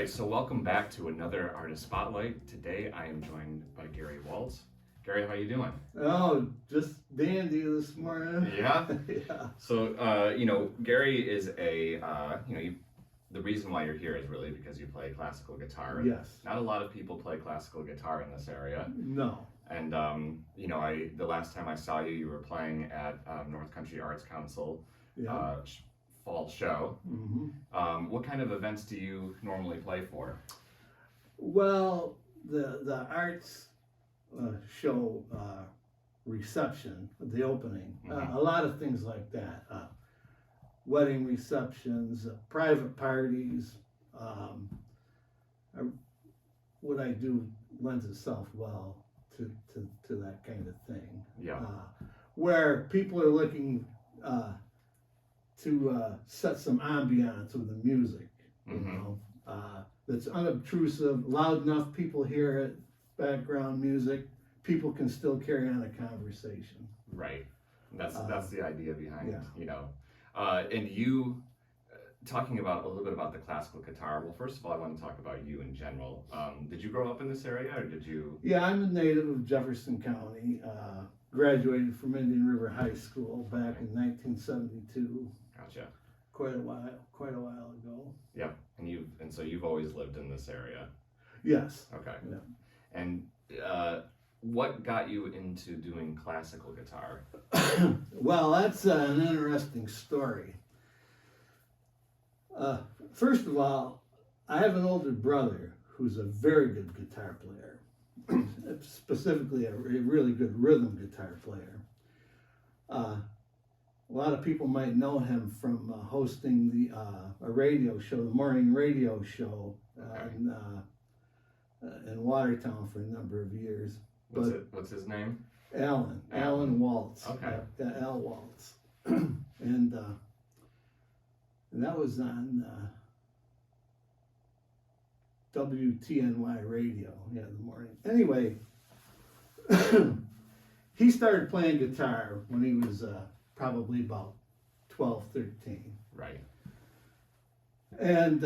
right, so welcome back to another Artist Spotlight. Today I am joined by Gary Walts. Gary, how you doing? Oh, just dandy this morning. Yeah? Yeah. So, Gary is the reason why you're here is really because you play classical guitar. Yes. Not a lot of people play classical guitar in this area. No. And, the last time I saw you, you were playing at North Country Arts Council Yeah. fall show. Mm-hmm. What kind of events do you normally play for? Well, the arts show reception, the opening, Mhm. a lot of things like that. Wedding receptions, private parties. What I do lends itself well to that kind of thing. Yeah. Where people are looking to set some ambiance with the music, Mhm. that's unobtrusive, loud enough people hear it, background music, people can still carry on a conversation. Right. That's the idea behind, Yeah. And you, talking about a little bit about the classical guitar. Well, first of all, I want to talk about you in general. Did you grow up in this area, or did you? Yeah, I'm a native of Jefferson County. Graduated from Indian River High School back in 1972. Gotcha. Quite a while ago. Yep. And so you've always lived in this area. Yes. Okay. Yeah. And what got you into doing classical guitar? Well, that's an interesting story. First of all, I have an older brother who's a very good guitar player, specifically a really good rhythm guitar player. A lot of people might know him from hosting a radio show, the morning radio show in Watertown for a number of years. What's his name? Alan Walts. Okay. Al Walts. And that was on WTNY radio, the morning. Anyway, he started playing guitar when he was probably about 12, 13. Right. And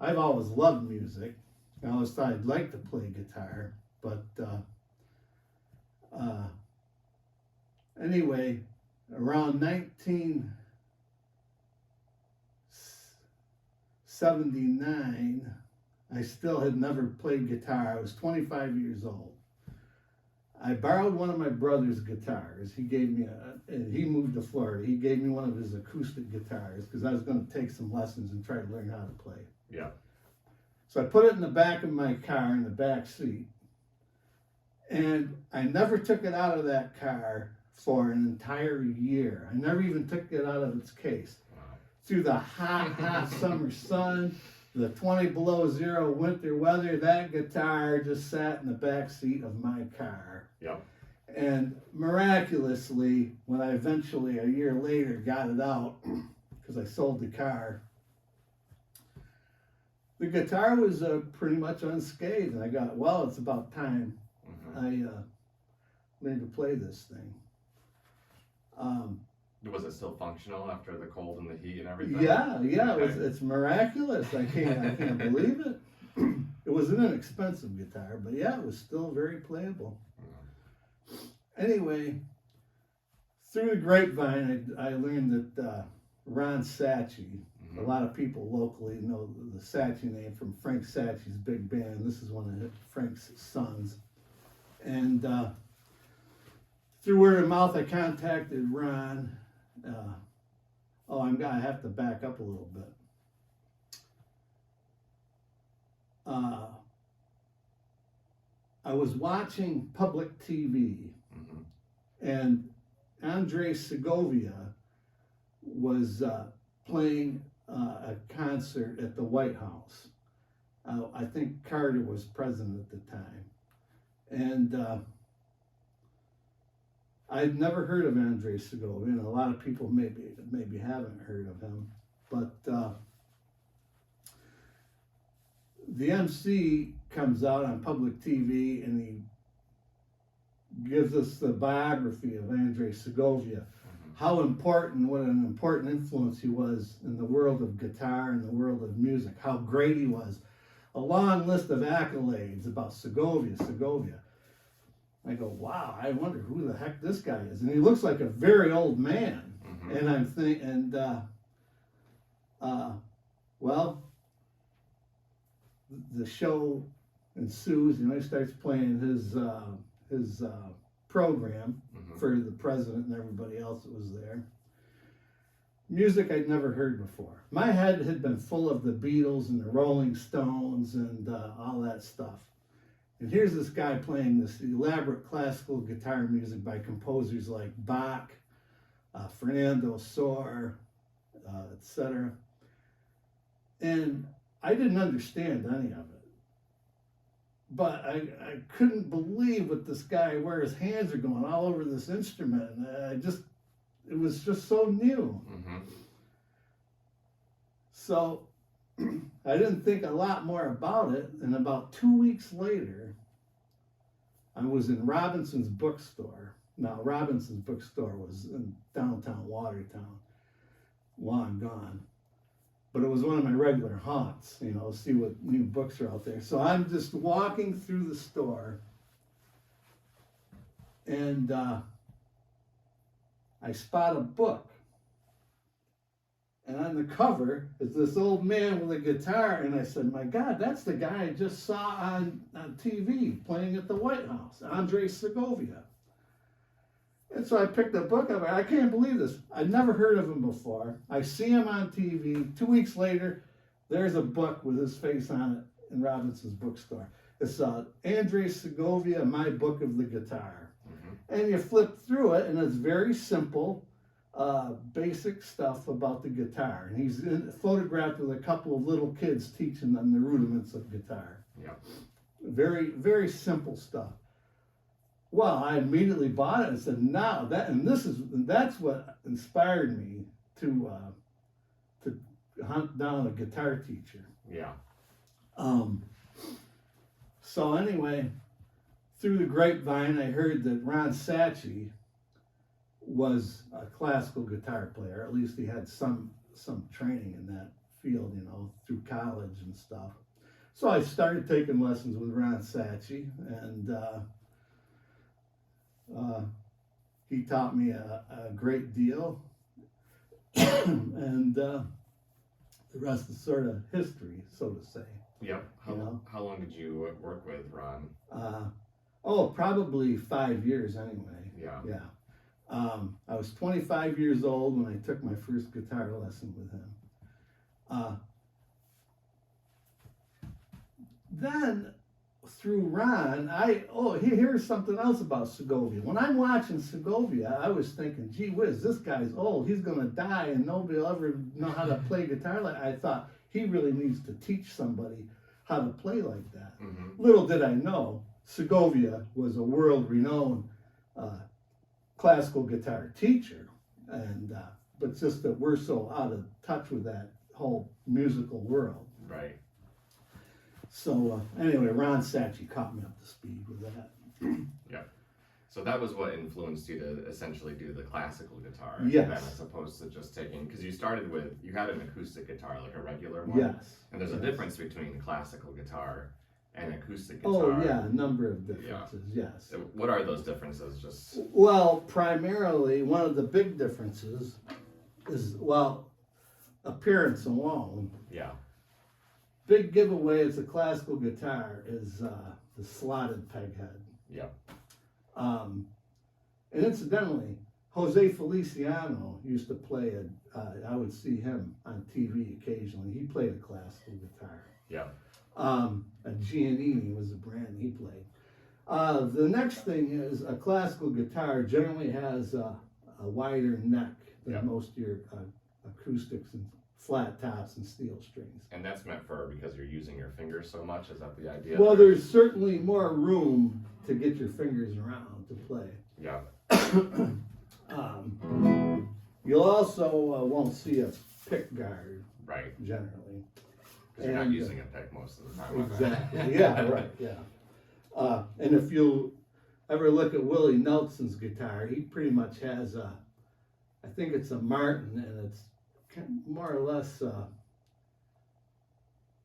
I've always loved music. I always thought I'd like to play guitar, but anyway, around 1979, I still had never played guitar. I was 25 years old. I borrowed one of my brother's guitars. He gave me and he moved to Florida. He gave me one of his acoustic guitars because I was going to take some lessons and try to learn how to play. Yeah. So I put it in the back of my car, in the back seat, and I never took it out of that car for an entire year. I never even took it out of its case. Wow. Through the hot summer sun, the 20 below zero winter weather, that guitar just sat in the back seat of my car. Yep. And miraculously, when I eventually, a year later, got it out, because I sold the car, the guitar was pretty much unscathed. And I got, well, it's about time I learned to play this thing. Was it still functional after the cold and the heat and everything? Yeah, Okay. it's miraculous. I can't believe it. It was an inexpensive guitar, but yeah, it was still very playable. Anyway, through the grapevine, I learned that Ron Satchie, a lot of people locally know the Satchie name from Frank Satchie's big band. This is one of Frank's sons. And through word of mouth, I contacted Ron. I have to back up a little bit. I was watching public TV, and Andre Segovia was playing a concert at the White House. I think Carter was president at the time. And I'd never heard of Andre Segovia, and a lot of people maybe haven't heard of him. But the MC comes out on public TV and he gives us the biography of Andre Segovia. how important, what an important influence he was in the world of guitar and the world of music, how great he was. A long list of accolades about Segovia. I go, wow, I wonder who the heck this guy is. And he looks like a very old man. And I'm thinking, well, the show ensues. He starts playing his program for the president and everybody else that was there. Music I'd never heard before. My head had been full of the Beatles and the Rolling Stones and all that stuff. And here's this guy playing this elaborate classical guitar music by composers like Bach, Fernando Sor, etc. And I didn't understand any of it. But I couldn't believe what this guy, where his hands are going all over this instrument. It was just so new. So I didn't think a lot more about it. And about 2 weeks later, I was in Robinson's bookstore. Now, Robinson's bookstore was in downtown Watertown, long gone. But it was one of my regular haunts, see what new books are out there. So I'm just walking through the store, and I spot a book. And on the cover is this old man with a guitar, and I said, my God, that's the guy I just saw on TV playing at the White House, Andre Segovia. And so I picked the book up. I can't believe this. I'd never heard of him before. I see him on TV. 2 weeks later, there's a book with his face on it in Robinson's bookstore. It's Andre Segovia, My Book of the Guitar. And you flip through it, and it's very simple, basic stuff about the guitar. And he's photographed with a couple of little kids teaching them the rudiments of guitar. Very, very simple stuff. Well, I immediately bought it and said, "Now that's what inspired me to hunt down a guitar teacher." So anyway, through the grapevine, I heard that Ron Sacchi was a classical guitar player. At least he had some training in that field, through college and stuff. So I started taking lessons with Ron Sacchi, and he taught me a great deal, and the rest is sort of history, so to say. How long did you work with Ron? Probably 5 years anyway. I was 25 years old when I took my first guitar lesson with him. Then through Ron, here's something else about Segovia. When I'm watching Segovia, I was thinking, gee whiz, this guy's old. He's going to die and nobody will ever know how to play guitar. I thought he really needs to teach somebody how to play like that. Little did I know, Segovia was a world-renowned classical guitar teacher, and but just that we're so out of touch with that whole musical world. Right. So anyway, Ron Sacchi caught me up to speed with that. So that was what influenced you to essentially do the classical guitar, Yes. then, as opposed to just taking, because you had an acoustic guitar, like a regular one. Yes. And there's a Yes. difference between classical guitar and acoustic guitar. Oh yeah, a number of differences. Yes. So what are those differences? Just Well, primarily one of the big differences is, appearance alone. Big giveaway as a classical guitar is the slotted peg head. And incidentally, Jose Feliciano used to play I would see him on TV occasionally. He played a classical guitar. A Giannini was the brand he played. The next thing is a classical guitar generally has a wider neck than most of your acoustics and flat tops and steel strings. And that's meant because you're using your fingers so much? Is that the idea? Well, there's certainly more room to get your fingers around to play. You'll also won't see a pick guard. Right. Generally. Because you're not using a pick most of the time. Exactly. And if you ever look at Willie Nelson's guitar, he pretty much has I think it's a Martin, and it's more or less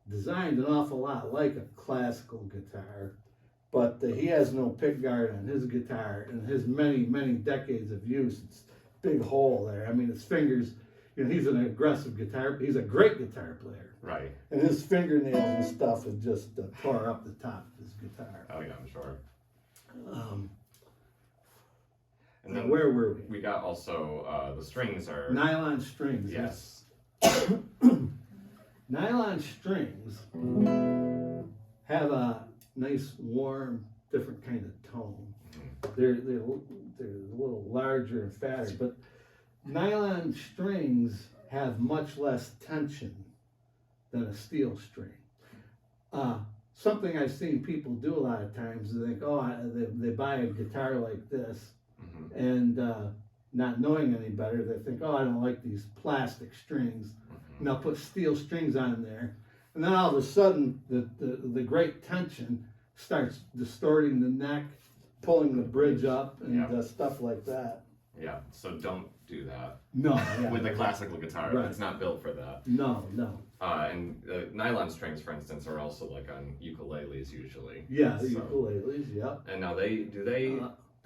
designed an awful lot like a classical guitar, but he has no pickguard on his guitar, and his many decades of use, it's a big hole there. I mean, his fingers, he's an aggressive guitar, he's a great guitar player. Right. And his fingernails and stuff would just tore up the top of his guitar. Oh yeah, I'm sure. And Now, then where were we? we got also the strings are Nylon strings. yes. Nylon strings have a nice, warm, different kind of tone. They're a little larger and fatter, but nylon strings have much less tension than a steel string. Something I've seen people do a lot of times is they think, they buy a guitar like this, and not knowing any better, they think, I don't like these plastic strings, and they'll put steel strings on there, and then all of a sudden the great tension starts distorting the neck, pulling the bridge up, and stuff like that. Yeah, so don't do that. No, with a classical guitar, right. It's not built for that. No. And nylon strings, for instance, are also like on ukuleles usually. Yeah, the ukuleles, yeah. And now they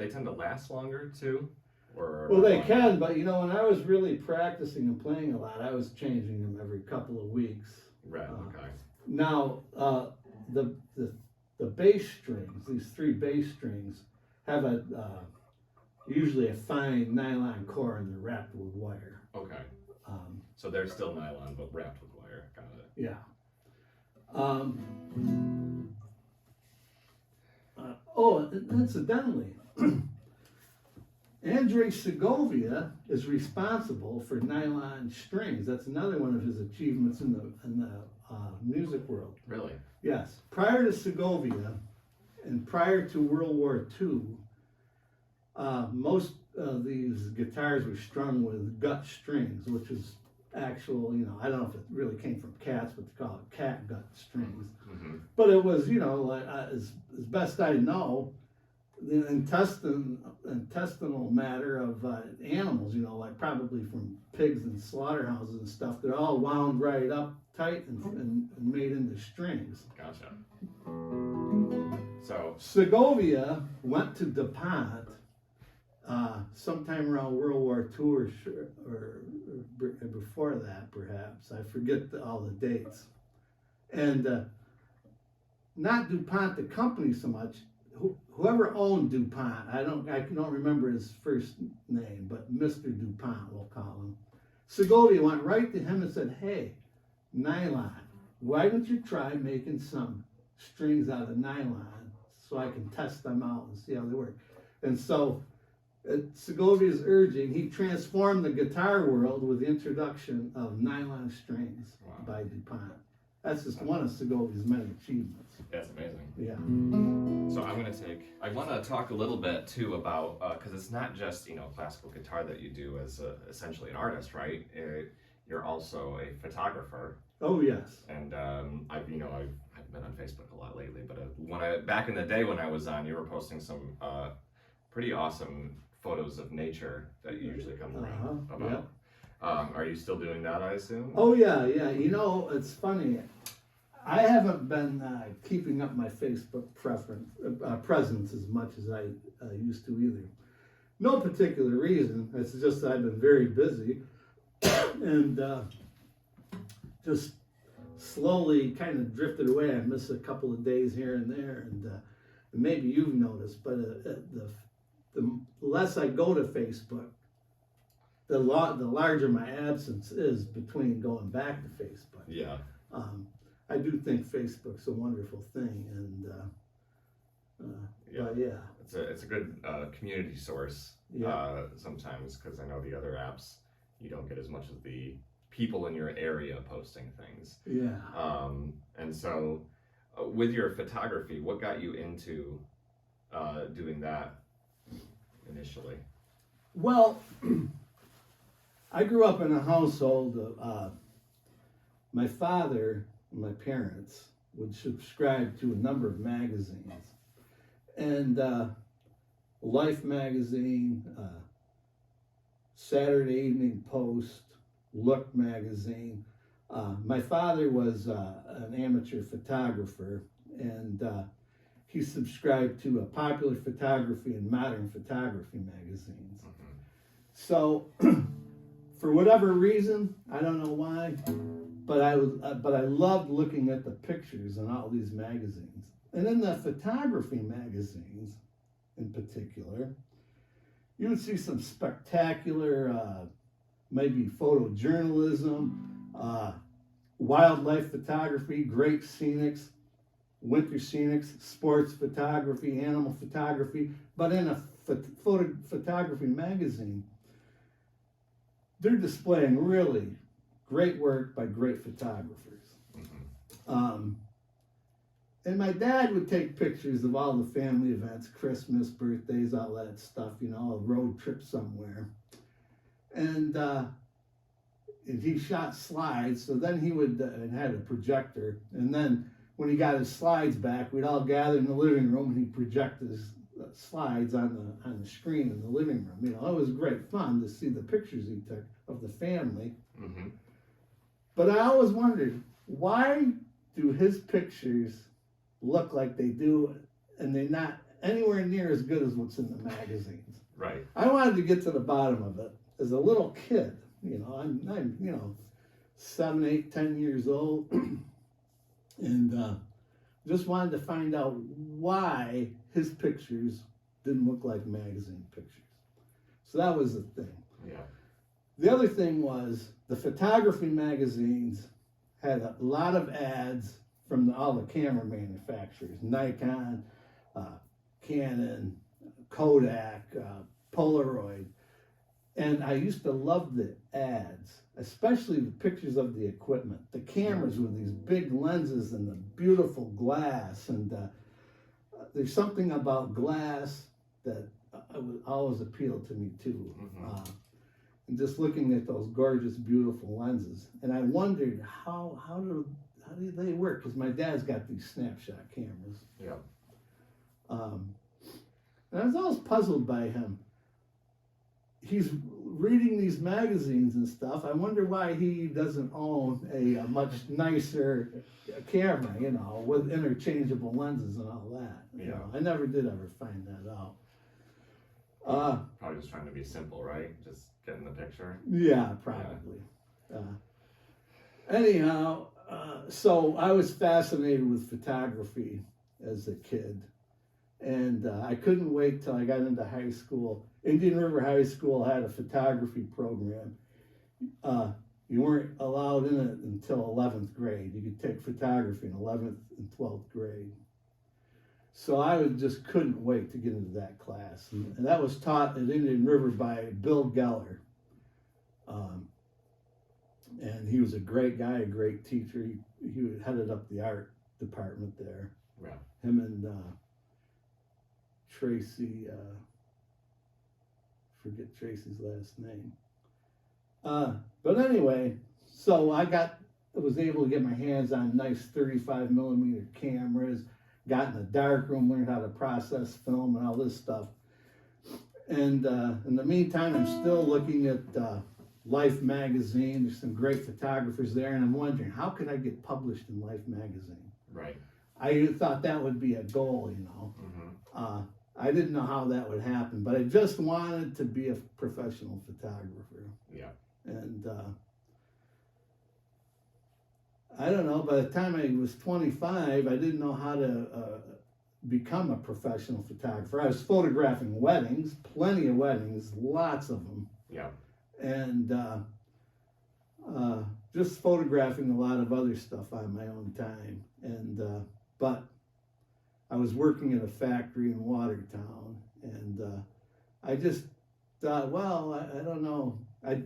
tend to last longer too? Or well, they can, but when I was really practicing and playing a lot, I was changing them every couple of weeks. Right, okay. Now, the bass strings, these 3 bass strings, have usually a fine nylon core, and they're wrapped with wire. Okay. So they're still nylon, but wrapped with wire. Got it. Yeah. Incidentally, Andre Segovia is responsible for nylon strings. That's another one of his achievements in the music world. Really? Yes. Prior to Segovia, and prior to World War II, most of these guitars were strung with gut strings, which is actual, I don't know if it really came from cats, but they call it cat gut strings. But it was, as best I know, the intestinal matter of animals, like probably from pigs and slaughterhouses and stuff, they're all wound right up tight and made into strings. Gotcha. So Segovia went to DuPont sometime around World War II or before that, perhaps. I forget all the dates. And not DuPont, the company, so much. Whoever owned DuPont, I don't remember his first name, but Mr. DuPont, we'll call him. Segovia went right to him and said, "Hey, nylon, why don't you try making some strings out of nylon so I can test them out and see how they work?" And so, at Segovia's urging, he transformed the guitar world with the introduction of nylon strings by DuPont. That's just one of Segovia's many achievements. That's amazing. Yeah. So I want to talk a little bit too about, because it's not just, classical guitar that you do as essentially an artist, right? You're also a photographer. Oh, yes. And I've been on Facebook a lot lately, but back in the day when I was on, you were posting some pretty awesome photos of nature that you usually come around about. Yep. Are you still doing that, I assume? Oh, yeah. It's funny. I haven't been keeping up my Facebook presence as much as I used to either. No particular reason. It's just that I've been very busy and just slowly kind of drifted away. I miss a couple of days here and there, and maybe you've noticed, but the less I go to Facebook, the larger my absence is between going back to Facebook. Yeah. I do think Facebook's a wonderful thing, and but yeah, it's a good community source. Sometimes, because I know the other apps you don't get as much of the people in your area posting things. Yeah. And so, with your photography, what got you into doing that initially? Well, I grew up in a household of my father and my parents would subscribe to a number of magazines, and Life magazine, Saturday Evening Post, Look magazine. My father was an amateur photographer, and he subscribed to a Popular Photography and Modern Photography magazines. Mm-hmm. So, for whatever reason, I don't know why, but I loved looking at the pictures in all these magazines, and in the photography magazines, in particular, you would see some spectacular, maybe photojournalism, wildlife photography, great scenics, winter scenics, sports photography, animal photography. But in a photography magazine, they're displaying really great work by great photographers. Mm-hmm. And my dad would take pictures of all the family events, Christmas, birthdays, all that stuff, you know, a road trip somewhere. And he shot slides, so then he would, and had a projector, and then when he got his slides back, we'd all gather in the living room and he'd project his slides on the screen in the living room. You know, it was great fun to see the pictures he took of the family. Mm-hmm. But I always wondered, why do his pictures look like they do, and they're not anywhere near as good as what's in the magazines? Right. I wanted to get to the bottom of it. As a little kid, you know, I'm you know, 7, 8, 10 years old, and just wanted to find out why his pictures didn't look like magazine pictures. So that was the thing. Yeah. The other thing was the photography magazines had a lot of ads from all the camera manufacturers, Nikon, Canon, Kodak, Polaroid. And I used to love the ads, especially the pictures of the equipment. The cameras with these big lenses and the beautiful glass. And there's something about glass that always appealed to me too. Mm-hmm. And just looking at those gorgeous, beautiful lenses. And I wondered how do they work? Because my dad's got these snapshot cameras. Yeah. And I was always puzzled by him. He's reading these magazines and stuff. I wonder why he doesn't own a much nicer camera, you know, with interchangeable lenses and all that. Yeah. You know, I never did ever find that out. Probably just trying to be simple, right? Just getting the picture. Yeah, probably. Yeah. Anyhow, so I was fascinated with photography as a kid. And I couldn't wait till I got into high school. Indian River High School had a photography program. You weren't allowed in it until 11th grade. You could take photography in 11th and 12th grade. So I just couldn't wait to get into that class. And that was taught at Indian River by Bill Geller. And he was a great guy, a great teacher. He headed up the art department there. Yeah. Him and Tracy, forget Tracy's last name. But anyway, so I was able to get my hands on nice 35 millimeter cameras, got in the darkroom, learned how to process film and all this stuff. And in the meantime, I'm still looking at Life magazine. There's some great photographers there, and I'm wondering, how could I get published in Life magazine? Right. I thought that would be a goal, you know. Mm-hmm. I didn't know how that would happen, but I just wanted to be a professional photographer. Yeah. And I don't know, by the time I was 25, I didn't know how to become a professional photographer. I was photographing weddings, plenty of weddings, lots of them. Yeah. And just photographing a lot of other stuff on my own time. And but I was working at a factory in Watertown, and I just thought, well, I don't know. I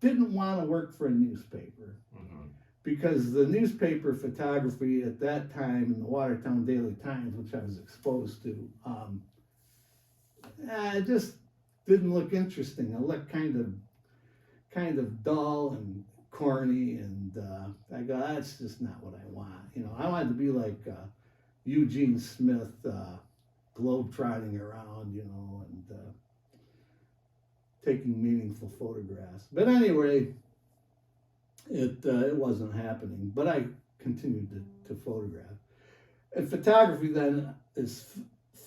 didn't want to work for a newspaper, Mm-hmm. because the newspaper photography at that time in the Watertown Daily Times, which I was exposed to, it just didn't look interesting. It looked kind of dull and corny, and I go, that's just not what I want. You know, I wanted to be like Eugene Smith, globe-trotting around, you know, and taking meaningful photographs. But anyway, it wasn't happening. But I continued to photograph. And photography then is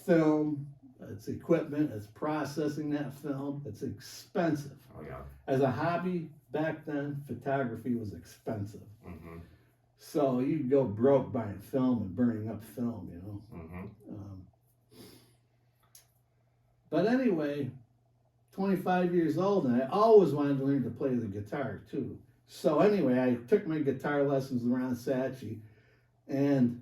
film, it's equipment, it's processing that film, it's expensive. Oh yeah. As a hobby back then, photography was expensive. Mm-hmm. So you'd go broke buying film and burning up film, you know. Mm-hmm. But anyway, 25 years old, and I always wanted to learn to play the guitar too. So anyway, I took my guitar lessons with Ron Saatchi, and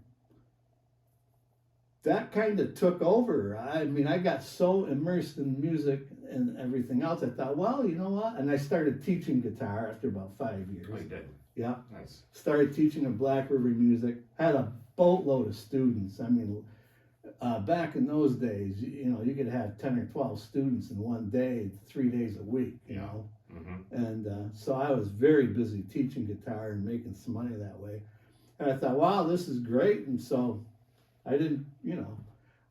that kind of took over. I mean, I got so immersed in music and everything else, I thought, well, you know what? And I started teaching guitar after about 5 years. Oh, you did? Yeah. Nice. Started teaching at Black River Music. Had a boatload of students. I mean, back in those days, you know, you could have 10 or 12 students in one day, 3 days a week, you know. Mm-hmm. And so I was very busy teaching guitar and making some money that way. And I thought, wow, this is great. And so I didn't, you know,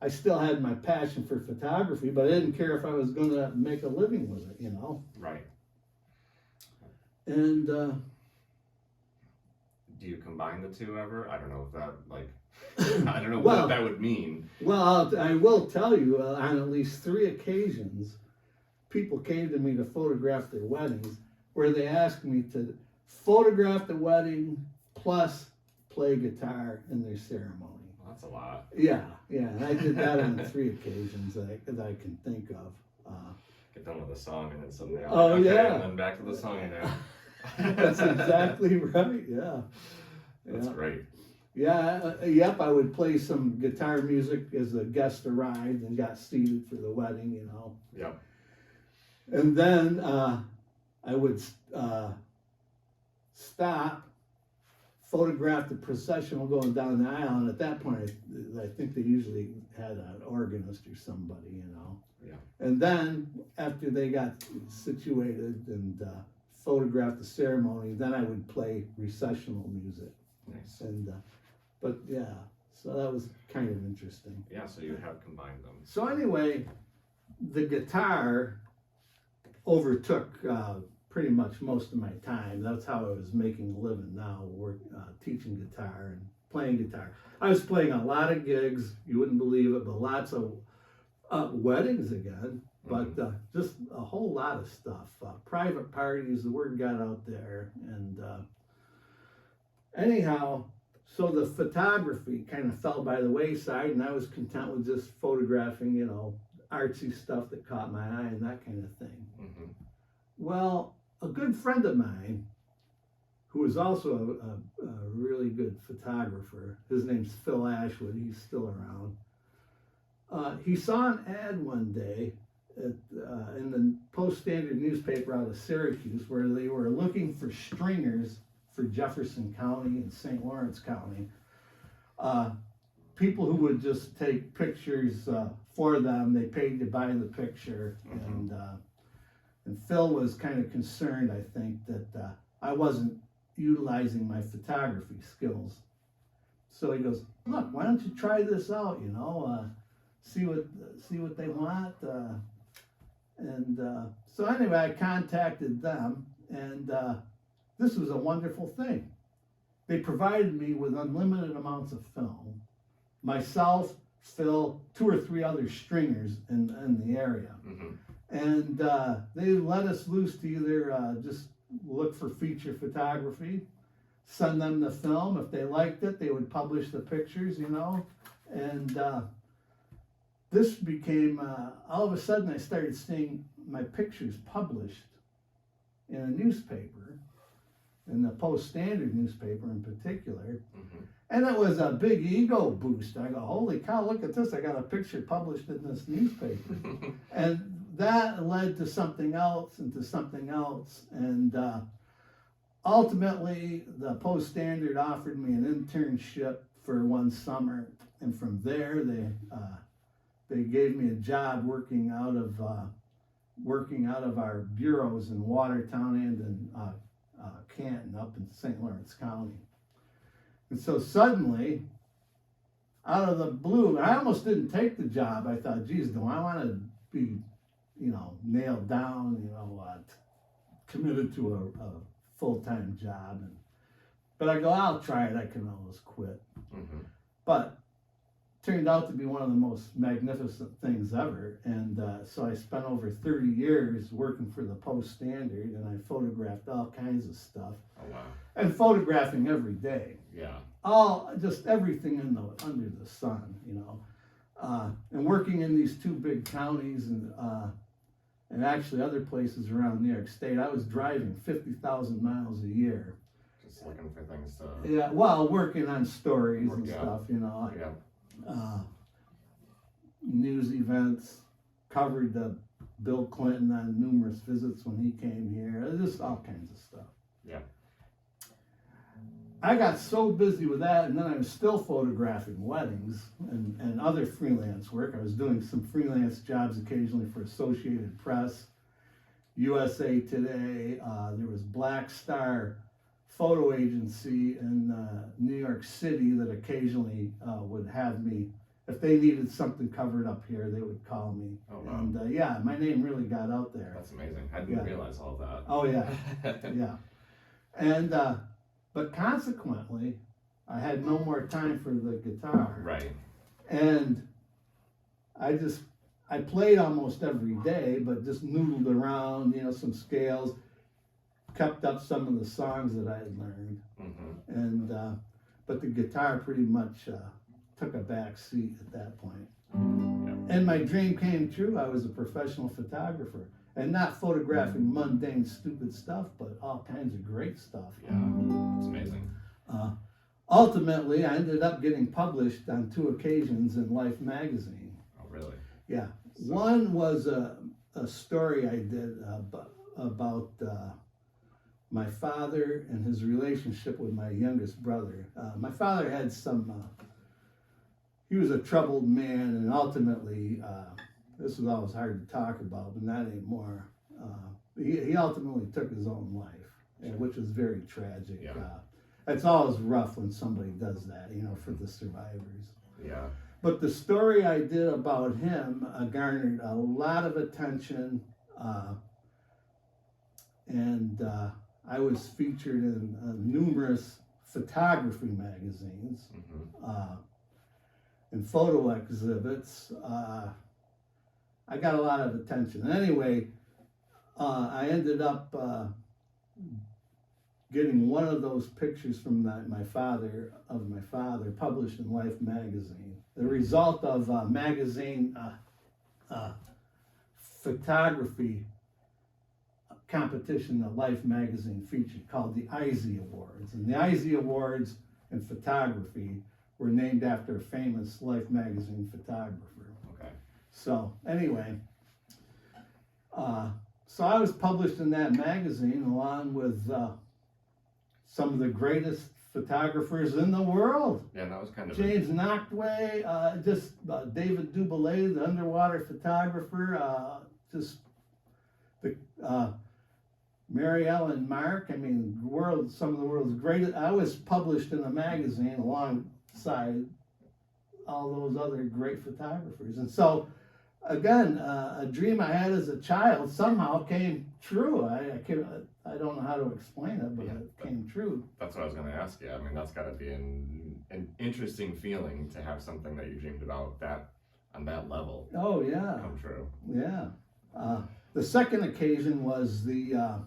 I still had my passion for photography, but I didn't care if I was going to make a living with it, you know. Right. And do you combine the two ever? I don't know if that, like, I don't know what that would mean. Well, I will tell you, on at least 3 occasions, people came to me to photograph their weddings, where they asked me to photograph the wedding plus play guitar in their ceremony. Well, that's a lot. Yeah, and I did that on 3 occasions that I can think of. Get done with a song and then suddenly, yeah, and then back to the song again. That's exactly right. Yeah, That's great. Yeah, yep. I would play some guitar music as a guest arrived and got seated for the wedding, you know. Yeah. And then I would stop, photograph the processional going down the aisle, and at that point, I think they usually had an organist or somebody, you know. Yeah. And then after they got situated and photographed the ceremony, then I would play recessional music. Nice. And but yeah, so that was kind of interesting. Yeah, so you have combined them. So anyway, the guitar overtook pretty much most of my time. That's how I was making a living now, teaching guitar and playing guitar. I was playing a lot of gigs, you wouldn't believe it, but lots of weddings again, but just a whole lot of stuff. Private parties, the word got out there, and anyhow, so the photography kind of fell by the wayside, and I was content with just photographing, you know, artsy stuff that caught my eye and that kind of thing. Mm-hmm. Well, a good friend of mine, who was also a really good photographer, his name's Phil Ashwood, he's still around. He saw an ad one day in the Post-Standard newspaper out of Syracuse where they were looking for stringers for Jefferson County and St. Lawrence County. People who would just take pictures for them. They paid to buy the picture. Mm-hmm. And Phil was kind of concerned, I think, that I wasn't utilizing my photography skills. So he goes, look, why don't you try this out, you know, see what they want. So anyway, I contacted them, and this was a wonderful thing. They provided me with unlimited amounts of film. Myself, Phil, 2 or 3 other stringers in the area. Mm-hmm. And they let us loose to either just look for feature photography, send them the film. If they liked it, they would publish the pictures, you know. And this became, all of a sudden I started seeing my pictures published in a newspaper, in the Post-Standard newspaper in particular. Mm-hmm. And it was a big ego boost. I go, holy cow, look at this. I got a picture published in this newspaper. And that led to something else and to something else. And ultimately, the Post-Standard offered me an internship for 1 summer. And from there, they gave me a job working out of our bureaus in Watertown and in Canton up in St. Lawrence County. And so suddenly, out of the blue, I almost didn't take the job. I thought, geez, do I want to be nailed down, committed to a full-time job. But I go, I'll try it, I can always quit. Mm-hmm. But turned out to be one of the most magnificent things ever. And so I spent over 30 years working for the Post-Standard, and I photographed all kinds of stuff. Oh, wow. And photographing every day. Yeah. Just everything under the sun, and working in these two big counties and actually other places around New York State. I was driving 50,000 miles a year. Just looking for things to... Yeah, well, working on stories and Yeah. stuff, Yeah. News events, covered Bill Clinton on numerous visits when he came here, just all kinds of stuff. Yeah. I got so busy with that, and then I was still photographing weddings and other freelance work. I was doing some freelance jobs occasionally for Associated Press, USA Today. There was Black Star Photo Agency in New York City that occasionally would have me, if they needed something covered up here, they would call me. Oh, wow. And yeah, my name really got out there. That's amazing. I didn't realize all that. Oh, yeah. Yeah. And, but consequently, I had no more time for the guitar. Right. And I played almost every day, but just noodled around, some scales, kept up some of the songs that I had learned. Mm-hmm. And, but the guitar pretty much took a back seat at that point. Yeah. And my dream came true. I was a professional photographer. And not photographing mundane, stupid stuff, but all kinds of great stuff. Yeah, it's amazing. Ultimately, I ended up getting published on 2 occasions in Life magazine. Oh, really? Yeah. One was a story I did about my father and his relationship with my youngest brother. My father had he was a troubled man, and ultimately, this was always hard to talk about, but not anymore. He ultimately took his own life, which was very tragic. Yeah. It's always rough when somebody does that, for the survivors. Yeah. But the story I did about him garnered a lot of attention, and I was featured in numerous photography magazines, and photo exhibits. I got a lot of attention. Anyway, I ended up getting one of those pictures from my father published in Life magazine. The result of a magazine photography competition that Life magazine featured called the IZY Awards. And the IZY Awards in photography were named after a famous Life magazine photographer. Okay. So anyway, so I was published in that magazine along with some of the greatest photographers in the world. Yeah, that was kind of James Noctway, David Dubélé, the underwater photographer, Mary Ellen Mark. I mean, some of the world's greatest. I was published in a magazine alongside all those other great photographers, and so again, a dream I had as a child somehow came true. I don't know how to explain it, but it came true. That's what I was going to ask you. I mean, that's got to be an interesting feeling to have something that you dreamed about on that level. Oh yeah, come true. Yeah. The second occasion was the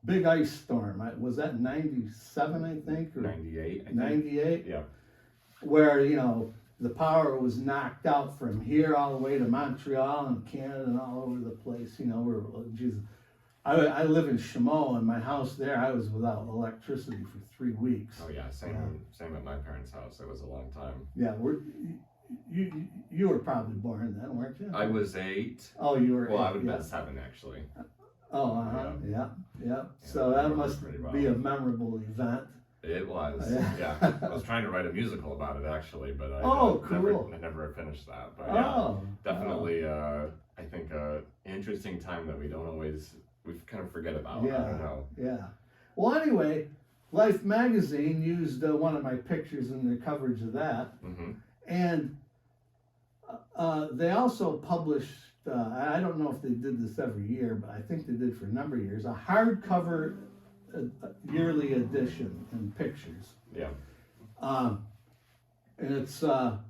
big ice storm. Was that 97, I think? Or 98, I think. 98? Yeah. Where, the power was knocked out from here all the way to Montreal and Canada and all over the place. I live in Chameau, and my house there, I was without electricity for 3 weeks. Oh yeah, same at my parents' house. It was a long time. Yeah, you were probably born then, weren't you? I was 8. Oh, you were 8. Well, I would have been 7 actually. Oh, yeah. So that must be a memorable event. It was, yeah. I was trying to write a musical about it actually, but I never finished that. But yeah, definitely, I think interesting time that we kind of forget about. Yeah, I don't know. Yeah. Well, anyway, Life magazine used one of my pictures in their coverage of that, and they also published I don't know if they did this every year, but I think they did for a number of years, a hardcover yearly edition in pictures. Yeah. And it's, what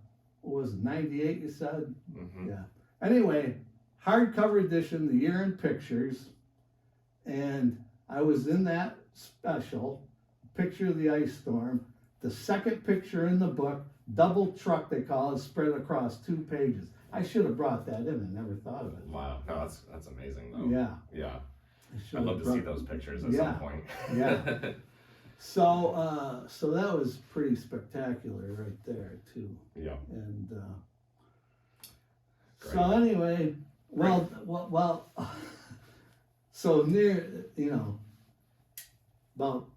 was it, 98 you said? Mm-hmm. Yeah. Anyway, hardcover edition, the year in pictures, and I was in that special, picture of the ice storm, the second picture in the book, double truck they call it, spread across 2 pages. I should have brought that in, I never thought of it. Wow, no, that's amazing though. Yeah. Yeah. I'd love to see those pictures at some point. Yeah. So, so that was pretty spectacular right there too. Yeah. And Great. so anyway, well, so near, about,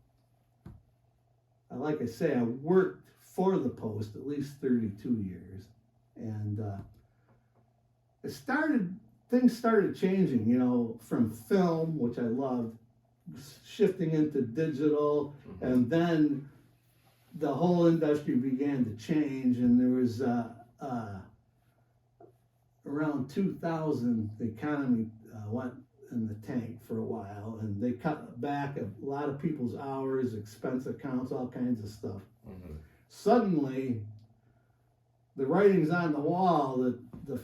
like I say, I worked for the Post at least 32 years, and things started changing, from film, which I loved, shifting into digital, and then the whole industry began to change, and there was around 2000, the economy went in the tank for a while, and they cut back a lot of people's hours, expense accounts, all kinds of stuff. Mm-hmm. Suddenly, the writing's on the wall that the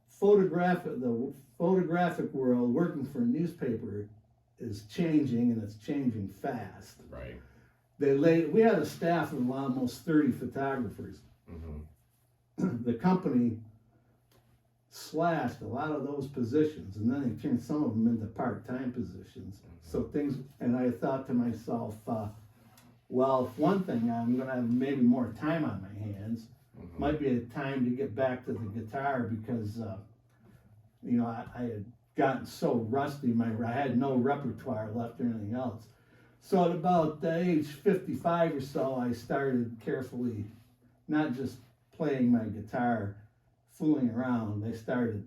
photographic world, working for a newspaper, is changing, and it's changing fast. Right. We had a staff of almost 30 photographers. Mm-hmm. The company slashed a lot of those positions, and then they turned some of them into part-time positions. Mm-hmm. So and I thought to myself, well, if one thing, I'm going to have maybe more time on my hands. Mm-hmm. Might be a time to get back to the guitar, because, I had gotten so rusty, I had no repertoire left or anything else. So at about age 55 or so, I started carefully, not just playing my guitar, fooling around. I started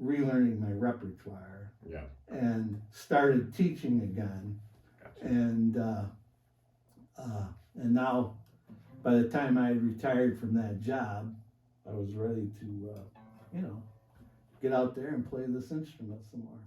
relearning my repertoire. Yeah. And started teaching again. Gotcha. And now, by the time I retired from that job, I was ready to, get out there and play this instrument some more.